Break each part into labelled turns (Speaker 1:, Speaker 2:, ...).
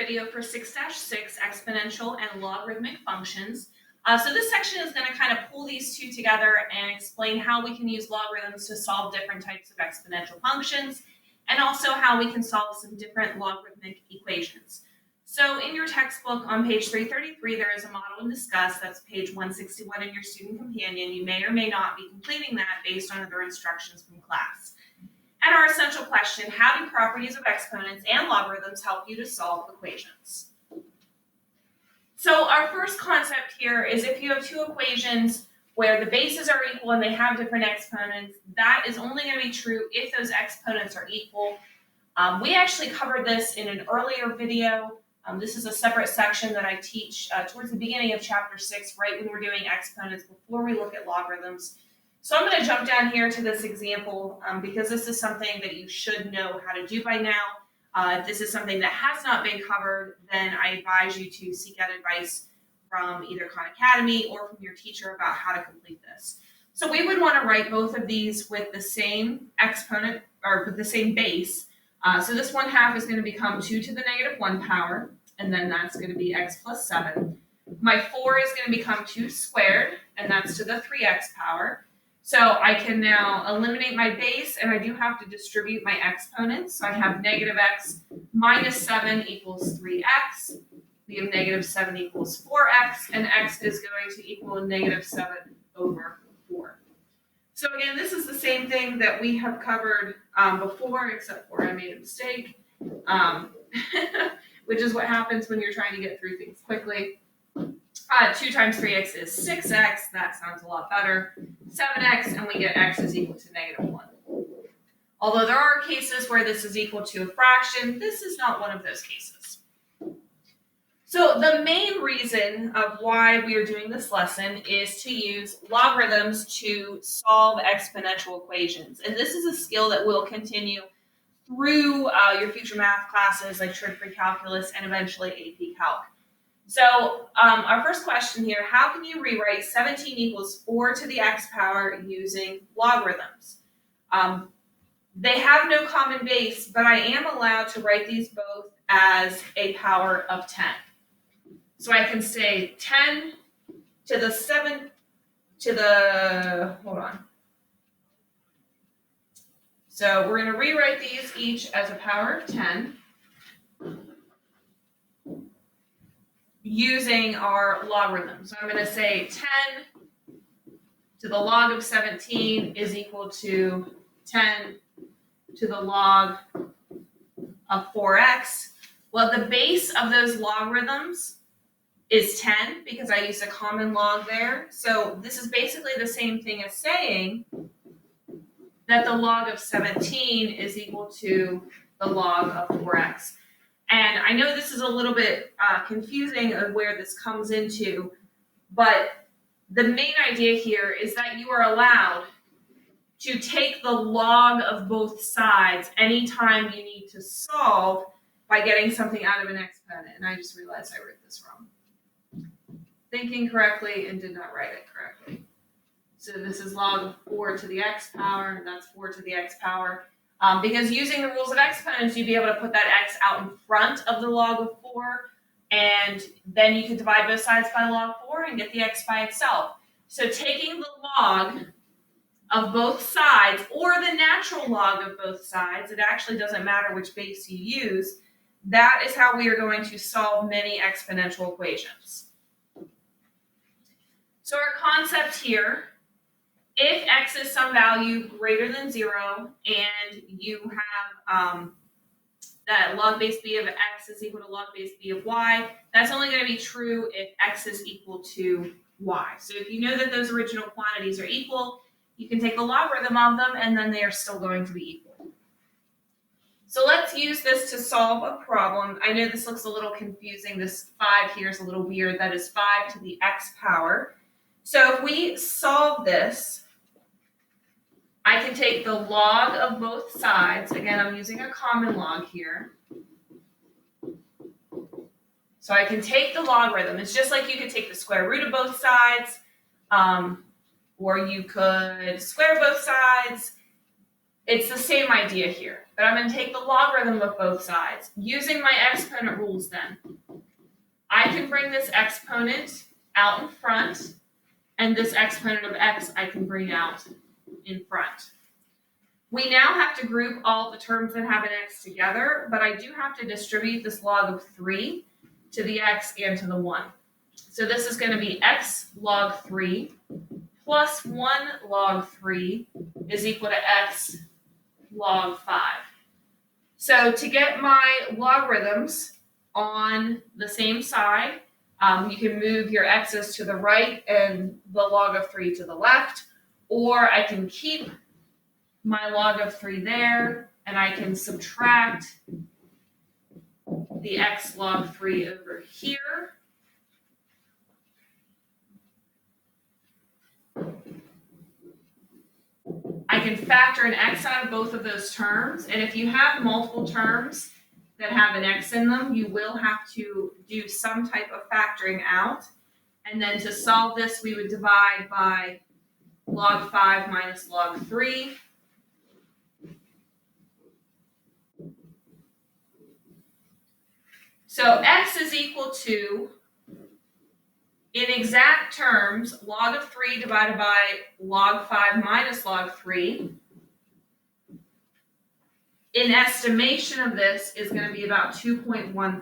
Speaker 1: video for 6-6 exponential and logarithmic functions. So this section is going to kind of pull these two together and explain how we can use logarithms to solve different types of exponential functions, and also how we can solve some different logarithmic equations. So in your textbook on page 333, there is a model and discuss. That's page 161 in your student companion. You may or may not be completing that based on other instructions from class. And our essential question, how do properties of exponents and logarithms help you to solve equations? So our first concept here is if you have two equations where the bases are equal and they have different exponents, that is only going to be true if those exponents are equal. We actually covered this in an earlier video. This is a separate section that I teach towards the beginning of chapter 6, right when we're doing exponents before we look at logarithms. So I'm going to jump down here to this example because this is something that you should know how to do by now. If this is something that has not been covered, then I advise you to seek out advice from either Khan Academy or from your teacher about how to complete this. So we would want to write both of these with the same exponent or with the same base. So this 1/2 is going to become 2 to the negative 1 power, and then that's going to be x plus 7. My 4 is going to become 2 squared, and that's to the 3x power. So I can now eliminate my base, and I do have to distribute my exponents. So I have negative x minus 7 equals 3x. We have negative 7 equals 4x, and x is going to equal negative 7 over 4. So again, this is the same thing that we have covered before, except for I made a mistake, which is what happens when you're trying to get through things quickly. 2 times 3x is 6x. That sounds a lot better. 7x, and we get x is equal to negative 1. Although there are cases where this is equal to a fraction, this is not one of those cases. So the main reason of why we are doing this lesson is to use logarithms to solve exponential equations. And this is a skill that will continue through your future math classes like trig-free calculus and eventually AP Calc. So our first question here, how can you rewrite 17 equals 4 to the x power using logarithms? They have no common base, but I am allowed to write these both as a power of 10. So I can say 10 to the 7 to the, hold on. So we're going to rewrite these each as a power of 10. Using our logarithm. So I'm going to say 10 to the log of 17 is equal to 10 to the log of 4x. Well, the base of those logarithms is 10 because I used a common log there. So this is basically the same thing as saying that the log of 17 is equal to the log of 4x. And I know this is a little bit confusing of where this comes into, but the main idea here is that you are allowed to take the log of both sides anytime you need to solve by getting something out of an exponent. And I just realized I wrote this wrong. Thinking correctly and did not write it correctly. So this is log of 4 to the x power, and that's 4 to the x power. Because using the rules of exponents, you'd be able to put that x out in front of the log of 4, and then you could divide both sides by log 4 and get the x by itself. So taking the log of both sides, or the natural log of both sides, it actually doesn't matter which base you use, that is how we are going to solve many exponential equations. So our concept here, if x is some value greater than 0 and you have that log base b of x is equal to log base b of y, that's only going to be true if x is equal to y. So if you know that those original quantities are equal, you can take the logarithm of them and then they are still going to be equal. So let's use this to solve a problem. I know this looks a little confusing. This 5 here is a little weird. That is 5 to the x power. So if we solve this, I can take the log of both sides. Again, I'm using a common log here. So I can take the logarithm. It's just like you could take the square root of both sides, or you could square both sides. It's the same idea here, but I'm going to take the logarithm of both sides. Using my exponent rules then, I can bring this exponent out in front, and this exponent of x I can bring out in front. We now have to group all the terms that have an x together, but I do have to distribute this log of 3 to the x and to the 1. So this is going to be x log 3 plus 1 log 3 is equal to x log 5. So to get my logarithms on the same side, you can move your x's to the right and the log of 3 to the left, or I can keep my log of 3 there, and I can subtract the x log 3 over here. I can factor an x out of both of those terms, and if you have multiple terms that have an x in them, you will have to do some type of factoring out. And then to solve this, we would divide by log 5 minus log 3. So x is equal to, in exact terms, log of 3 divided by log 5 minus log 3. In estimation of this is going to be about 2.15.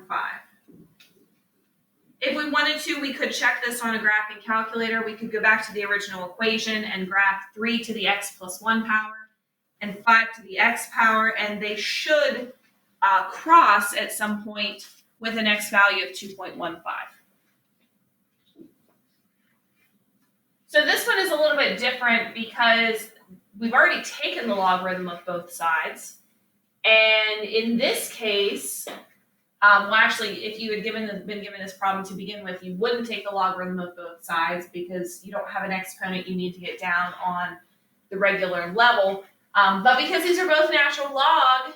Speaker 1: If we wanted to, we could check this on a graphing calculator. We could go back to the original equation and graph 3 to the x plus 1 power and 5 to the x power, and they should cross at some point with an x value of 2.15. So this one is a little bit different because we've already taken the logarithm of both sides. And in this case, well, actually, if you had been given this problem to begin with, you wouldn't take the logarithm of both sides because you don't have an exponent you need to get down on the regular level. But because these are both natural log,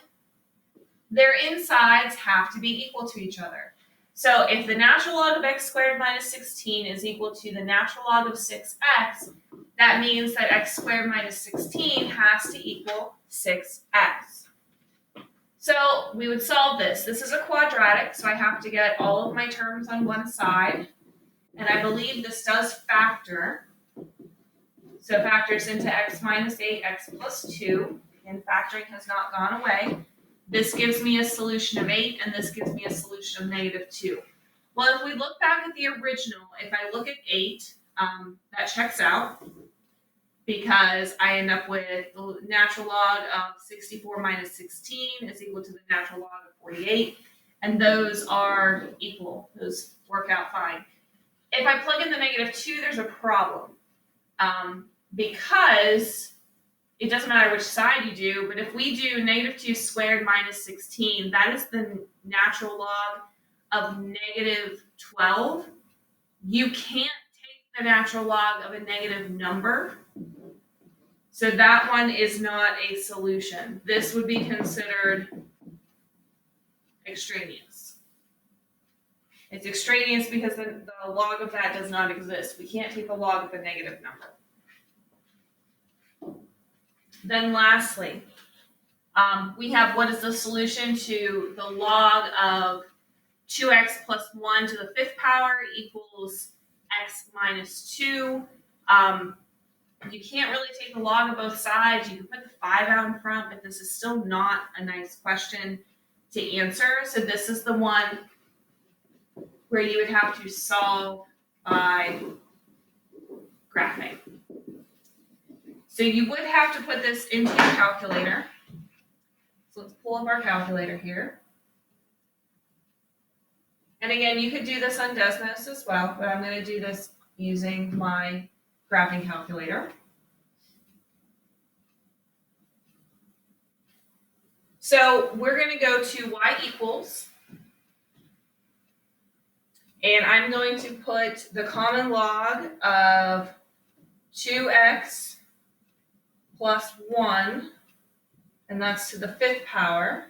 Speaker 1: their insides have to be equal to each other. So if the natural log of x squared minus 16 is equal to the natural log of 6x, that means that x squared minus 16 has to equal 6x. So we would solve this. This is a quadratic, so I have to get all of my terms on one side. And I believe this does factor. So it factors into x minus 8, x plus 2. And factoring has not gone away. This gives me a solution of 8, and this gives me a solution of negative 2. Well, if we look back at the original, if I look at 8, that checks out because I end up with the natural log of 64 minus 16 is equal to the natural log of 48, and those are equal. Those work out fine. If I plug in the negative 2, there's a problem because it doesn't matter which side you do, but if we do negative 2 squared minus 16, that is the natural log of negative 12. You can't take the natural log of a negative number, so that one is not a solution. This would be considered extraneous. It's extraneous because the log of that does not exist. We can't take the log of a negative number. Then lastly, we have what is the solution to the log of 2x plus 1 to the 5th power equals x minus 2. You can't really take the log of both sides. You can put the 5 out in front, but this is still not a nice question to answer. So this is the one where you would have to solve by graphing. So you would have to put this into your calculator. So let's pull up our calculator here. And again, you could do this on Desmos as well, but I'm going to do this using my graphing calculator. So we're going to go to y equals, and I'm going to put the common log of 2x plus 1, and that's to the 5th power,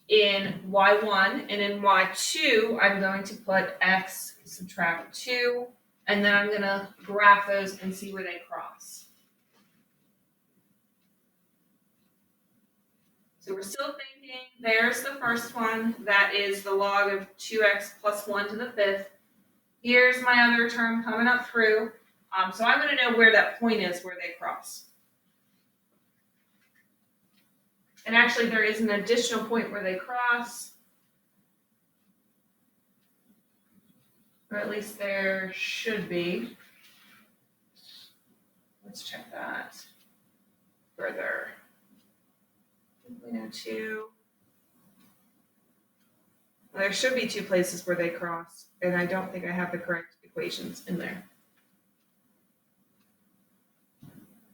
Speaker 1: in y1, and in y2, I'm going to put x subtract 2, and then I'm going to graph those and see where they cross. So we're still thinking, there's the first one, that is the log of 2x plus 1 to the fifth. Here's my other term coming up through. So I'm going to know where that point is where they cross. And actually, there is an additional point where they cross. Or at least there should be. Let's check that further. 2.02. Well, there should be two places where they cross, and I don't think I have the correct equations in there.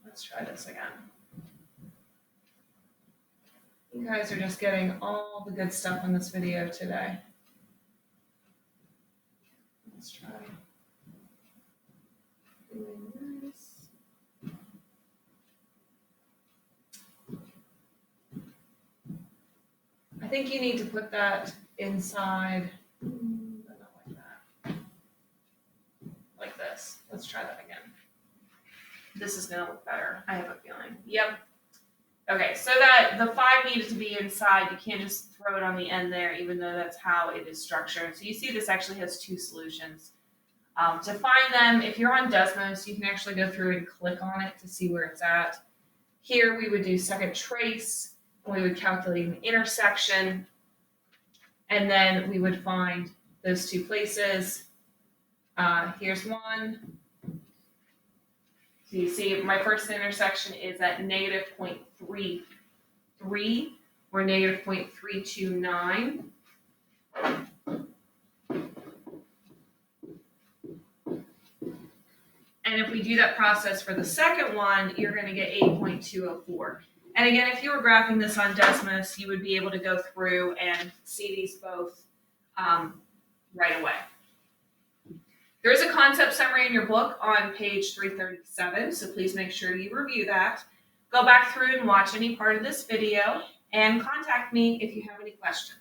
Speaker 1: Let's try this again. You guys are just getting all the good stuff in this video today. Let's try doing this. I think you need to put that inside, but not like that. Like this. Let's try that again. This is gonna look better, I have a feeling. Yep. Okay, so that the 5 needed to be inside, you can't just throw it on the end there, even though that's how it is structured. So you see this actually has two solutions. To find them, if you're on Desmos, you can actually go through and click on it to see where it's at. Here we would do second trace, and we would calculate an intersection, and then we would find those two places. Here's one. So you see my first intersection is at negative 0.33 or negative 0.329. And if we do that process for the second one, you're going to get 8.204. And again, if you were graphing this on Desmos, you would be able to go through and see these both right away. There is a concept summary in your book on page 337, so please make sure you review that. Go back through and watch any part of this video, and contact me if you have any questions.